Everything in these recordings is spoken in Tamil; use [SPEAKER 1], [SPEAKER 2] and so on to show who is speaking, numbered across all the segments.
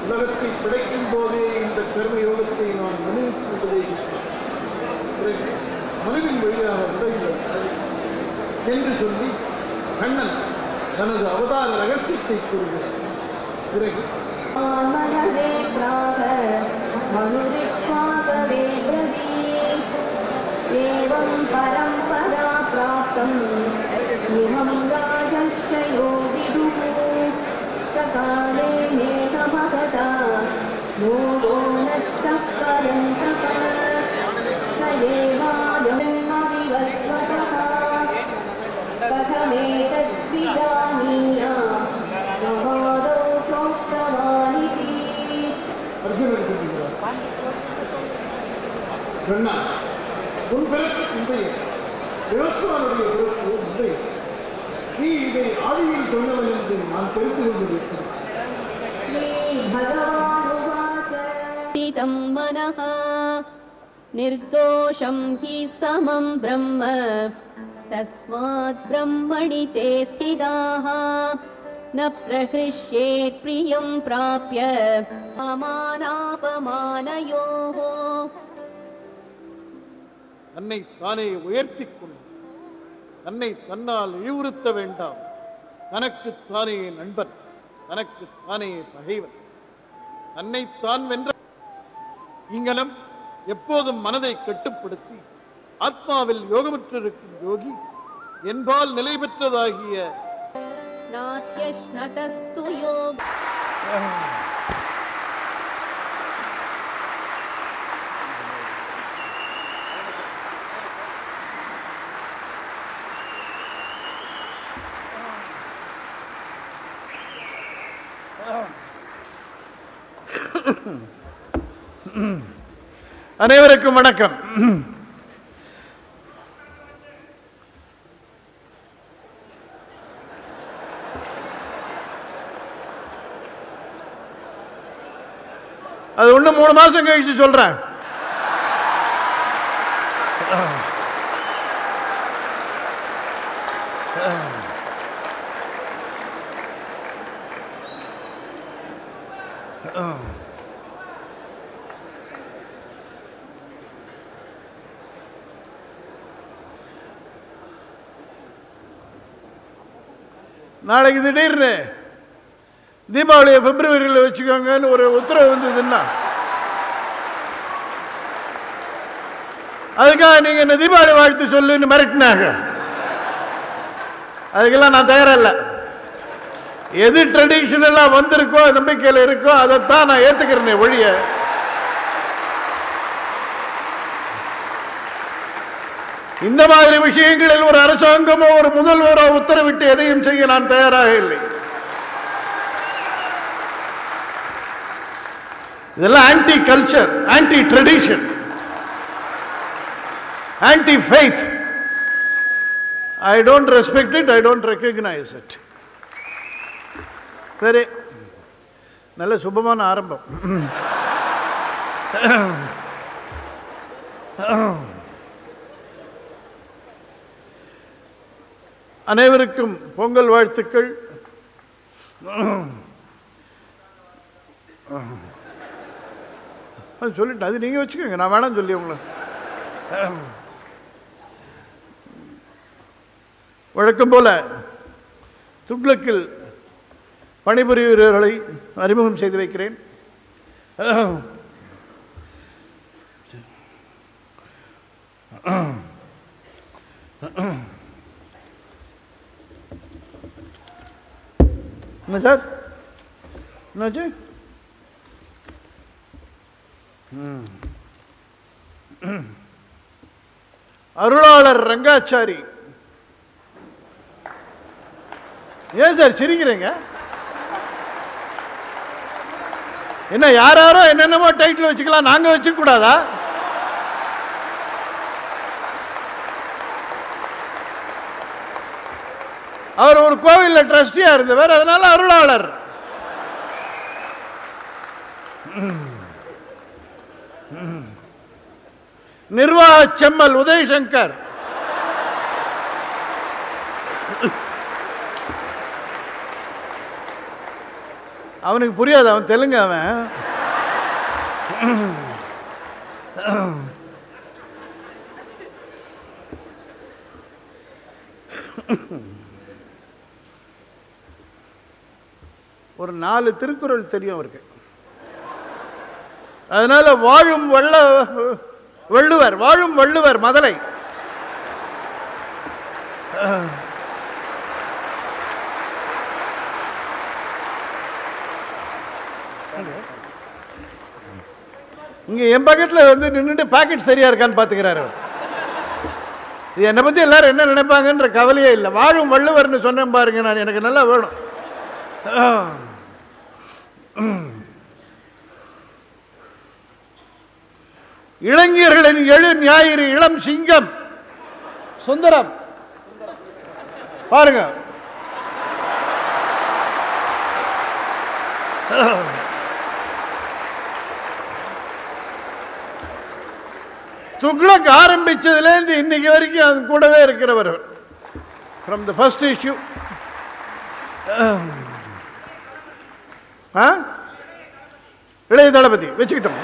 [SPEAKER 1] உலகத்தை படைக்கும் போதே இந்த கர்ம யோகத்தை நான் மனுவுக்கு உபதேசித்தேன். மனுவின் வழியாக உலகில் என்று சொல்லி கண்ணன் தனது அவதார ரகசியத்தை கூறுகிறார். பிறகு
[SPEAKER 2] परंपरा प्राप्तम् इमं राजर्षयो विदुः सकाले मेघमगता मोरो नष्टः परन्तपः स एवायमविवस्वतः कथमेतद्विजानीया प्रमादौ प्रोक्तवानिति.
[SPEAKER 1] அர்ஜுனன் சொல்கிறார், கண்ணா, உன் பிறப்பு முந்தைய விவசாயியுடைய பிறப்பு முந்தைய நீ இதை ஆதியில் சொன்னவன் என்று நான் தெரிந்து கொண்டிருக்கிறேன்.
[SPEAKER 2] मनः निर्दोषं हि समं ब्रह्म तस्मात् ब्रह्मणि ते स्थिताः न प्रहृष्येत् प्रियं प्राप्य अमानापमानयोः.
[SPEAKER 1] தன்னை தானே உயர்த்திக் கொண்டு தன்னை தன்னால் இழிவுறுத்த வேண்டாம். தனக்கு தானே நண்பன், தனக்கு தானே பகைவன். தன்னைத்தான் வென்ற இங்கனம் எப்போதும் மனதை கட்டுப்படுத்தி ஆத்மாவில் யோகமற்றிருக்கும் யோகி என்பால் நிலை பெற்றதாகிய அனைவருக்கும் வணக்கம். அது இன்னும் 3 மாசம் கழிச்சு சொல்றேன். நாளைக்கு திடீர்னு தீபாவளியை பிப்ரவரியில் வச்சுக்கோங்கன்னு ஒரு உத்தரவு வந்ததுன்னா அதுக்காக நீங்க என்ன தீபாவளி வாழ்த்து சொல்லுன்னு மிரட்டினாங்க. அதுக்கெல்லாம் நான் தயாரில்லை. எது ட்ரெடிஷனலா வந்திருக்கோ நம்பிக்கையில் இருக்கோ அதைத்தான் நான் ஏத்துக்கிறேன் ஒழிய இந்த மாதிரி விஷயங்களில் ஒரு அரசாங்கமோ ஒரு முதல்வரோ உத்தரவிட்டு எதையும் செய்ய நான் தயாராக இல்லை. இதெல்லாம் anti culture, anti tradition, anti faith. I don't respect it, I don't recognize it. சரி, நல்ல சுபமான ஆரம்பம். அனைவருக்கும் பொங்கல் வாழ்த்துக்கள். சொல்லிட்டு அது நீங்க வச்சுக்கோங்க, நான் வேணாம் சொல்லி உங்களை. வழக்கம் போல துக்ளக்கில் பணிபுரிவர்களை அறிமுகம் செய்து வைக்கிறேன். என்ன சார், என்னாச்சு? அருளாளர் ரங்காச்சாரி. ஏன் சார் சிரிக்கிறீங்க? என்ன யாரோ என்னென்னமோ டைட்டில் வச்சுக்கலாம், நாங்க வச்சுக்க கூடாதா? அவர் ஒரு கோவில்ல ட்ரஸ்டியா இருந்தவர், அதனால அருளாளர். நிர்வாக செம்மல் உதயசங்கர்.
[SPEAKER 3] அவனுக்கு புரியாது, அவன் தெலுங்கு. அவன் ஒரு 4 திருக்குறள் தெரியும் அவருக்கு. அதனால வாழும் வள்ளுவர், வாழும் வள்ளுவர் மதலை. இங்க என் பக்கத்தில் வந்து நின்றுட்டு பாக்கெட் சரியா இருக்கான்னு பாத்துக்கிறாரு. என்னை பத்தி எல்லாரும் என்ன நினைப்பாங்கன்ற கவலையே இல்லை. வாழும் வள்ளுவர்னு சொன்னேன் பாருங்க, நான் எனக்கு நல்லா வேணும். இளைஞர்களின் எழு ஞாயிறு இளம் சிங்கம் சுந்தரம் பாருங்க. துக்ளக் ஆரம்பிச்சதுலேருந்து இன்னைக்கு வரைக்கும் அது கூடவே இருக்கிறவர். From the first issue. இளைய தளபதி வச்சுக்கிட்டோம்.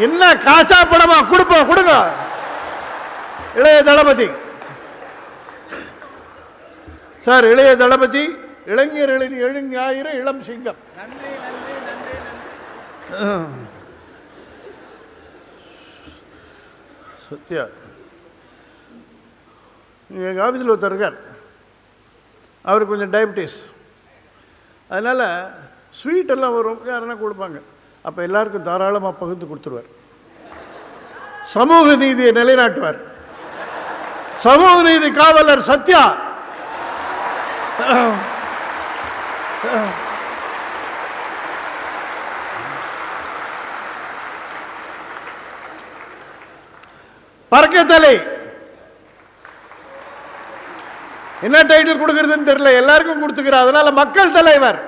[SPEAKER 3] என்ன காசா படமா கொடுப்போம், கொடுங்க. இளைய தளபதி சார், இளைய தளபதி, இளைஞர்களின் எழு ஞாயிறு இளம் சிங்கம். சத்யா எங்கள் ஆஃபீஸில் ஒருத்தர் இருக்கார், அவருக்கு கொஞ்சம் டயபிட்டிஸ். அதனால் ஸ்வீட்டெல்லாம் வரும், யாருன்னா கொடுப்பாங்க. அப்போ எல்லாருக்கும் தாராளமாக பகிர்ந்து கொடுத்துருவார். சமூக நீதியை நிலைநாட்டுவார். சமூக நீதி காவலர் சத்யா. பறக்கத்தலை என்ன டைட்டில் கொடுக்கறதுன்னு தெரியல, எல்லாருக்கும் கொடுத்துக்கிறார். அதனால மக்கள் தலைவர்.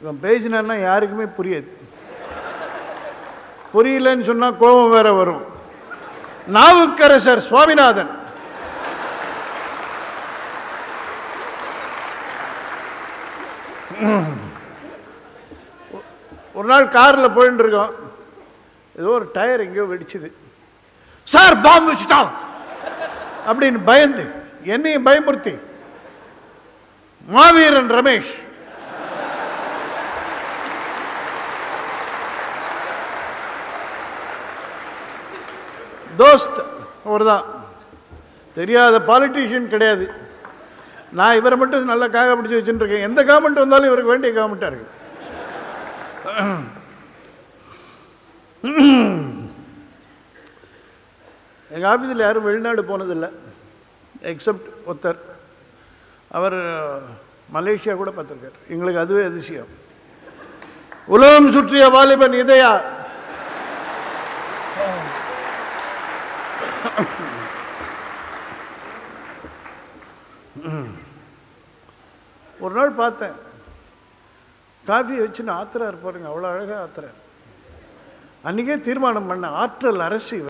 [SPEAKER 3] இவன் பேசினா யாருக்குமே புரியாது. புரியலன்னு சொன்னா கோபம் வேற வரும். நாவுக்கரசர் சுவாமிநாதன். ஒரு நாள் காரில் போயிட்டு இருக்கோம், ஏதோ ஒரு டயர் எங்கேயோ வெடிச்சுது. சார் பாம்பு வச்சுட்டான் அப்படின்னு பயந்து என்னையும் பயமுறுத்தி மாவீரன் ரமேஷ் தோஸ்த் அவர் தான், தெரியாத பாலிட்டிஷியன் கிடையாது. நான் இவரை மட்டும் நல்லா காக பிடிச்சி வச்சுட்டு இருக்கேன். எந்த கவர்மெண்ட் வந்தாலும் இவருக்கு வேண்டிய கவர்மெண்ட்டாக இருக்கு. எங்கள் ஆஃபீஸில் யாரும் வெளிநாடு போனதில்லை எக்ஸப்ட் ஒருத்தர். அவர் மலேசியா கூட பார்த்துருக்கார். எங்களுக்கு அதுவே அதிசயம். உலகம் சுற்றிய வாலிபன் இதயா. ஒரு நாள் பார்த்தேன், காஃபி வச்சுன்னு ஆத்திரா இருப்பாருங்க, அவ்வளோ அழகாக ஆத்திர. அன்றைக்கே தீர்மானம் பண்ண ஆற்றல் அரசு